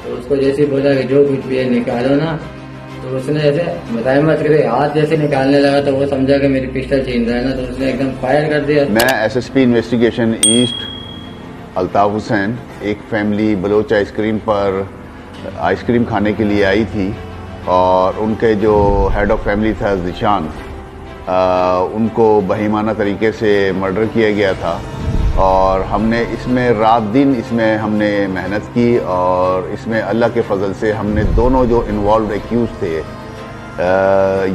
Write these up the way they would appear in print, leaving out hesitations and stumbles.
تو اس کو جیسے بولا کہ جو کچھ بھی ہے نکالو نا، تو اس نے ایسے مزاحمت کرے ہاتھ جیسے نکالنے لگا تو وہ سمجھا کہ میری پسٹل چھین رہا ہے نا، تو اس نے ایک دم فائر کر دیا۔ میں S S P investigation east Altaf Hussain, ایک فیملی بلوچ آئس کریم پر آئس کریم کھانے کے لیے آئی تھی، اور ان کے جو ہیڈ آف فیملی تھا ذیشان، ان کو بہیمانہ طریقے سے مرڈر کیا گیا تھا، اور ہم نے اس میں رات دن اس میں ہم نے محنت کی، اور اس میں اللہ کے فضل سے ہم نے دونوں جو انوالوڈ ایکیوز تھے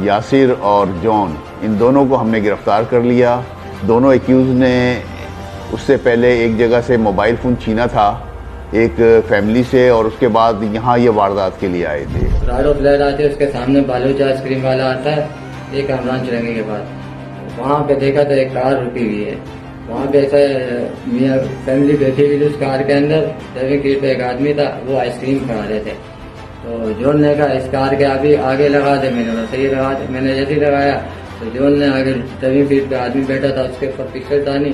یاسر اور جون، ان دونوں کو ہم نے گرفتار کر لیا۔ دونوں ایکیوز نے اس سے پہلے ایک جگہ سے موبائل فون چھینا تھا ایک فیملی سے، اور اس کے بعد یہاں یہ واردات کے لیے آئے تھے۔ راڈ آف لائٹ آتے اس کے سامنے بالوچ آئس کریم والا آتا ہے ایک عمران چرنگی کے بعد، وہاں پہ دیکھا تو ایک کار رکی ہوئی ہے، وہاں پہ ایسا میاں فیملی بیٹھی ہوئی تھی اس کار کے اندر، ڈرائیونگ سیٹ پہ ایک آدمی تھا، وہ آئس کریم کھا رہے تھے۔ تو جون نے کہا اس کار کے آگے لگا دے، میں نے کہا صحیح لگا دے، میں نے جیسے ہی لگایا تو جون نے آگے ڈرائیونگ سیٹ پہ آدمی بیٹھا تھا اس کے اوپر پسٹل تانی،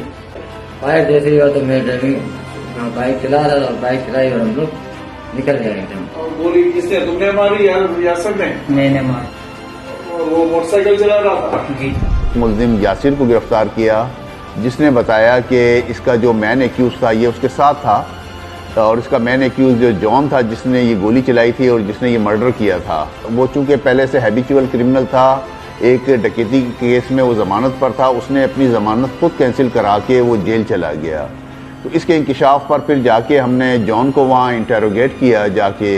فائر جیسے ہی ہوا تو میں ڈرائیونگ بائک چلا رہا تھا، بائک چلائی اور ہم لوگ نکل گئے ایک دم۔ گولی کس نے، تم نے ماری یا یاسر نے؟ میں نے مار۔ وہ موٹر سائیکل چلا رہا تھا؟ جی۔ ملزم یاسر کو گرفتار کیا، جس نے بتایا کہ اس کا جو مین ایکیوز تھا یہ اس کے ساتھ تھا، اور اس کا مین ایکیوز جو جون تھا جس نے یہ گولی چلائی تھی اور جس نے یہ مرڈر کیا تھا، وہ چونکہ پہلے سے ہیبیچول کرمنل تھا، ایک ڈکیتی کیس میں وہ ضمانت پر تھا، اس نے اپنی ضمانت خود کینسل کرا کے وہ جیل چلا گیا۔ تو اس کے انکشاف پر پھر جا کے ہم نے جون کو وہاں انٹیروگیٹ کیا جا کے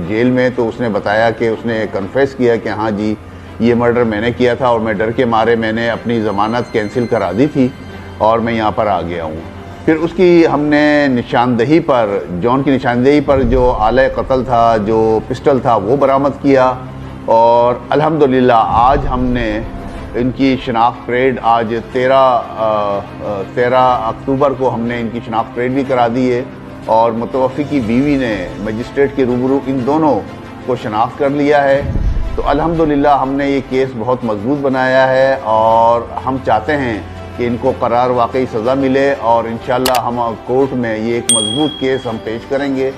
جیل میں، تو اس نے بتایا کہ اس نے کنفیس کیا کہ ہاں جی یہ مرڈر میں نے کیا تھا، اور میں ڈر کے مارے میں نے اپنی ضمانت کینسل کرا دی تھی اور میں یہاں پر آ گیا ہوں۔ پھر اس کی ہم نے نشاندہی پر، جون کی نشاندہی پر جو آلہ قتل تھا، جو پسٹل تھا، وہ برآمد کیا، اور الحمدللہ آج ہم نے ان کی شناخت پریڈ آج 13 اکتوبر کو ہم نے ان کی شناخت پریڈ بھی کرا دی ہے، اور متوفی کی بیوی نے مجسٹریٹ کے روبرو ان دونوں کو شناخت کر لیا ہے۔ تو الحمدللہ ہم نے یہ کیس بہت مضبوط بنایا ہے، اور ہم چاہتے ہیں کہ ان کو قرار واقعی سزا ملے، اور انشاءاللہ ہم کورٹ میں یہ ایک مضبوط کیس ہم پیش کریں گے۔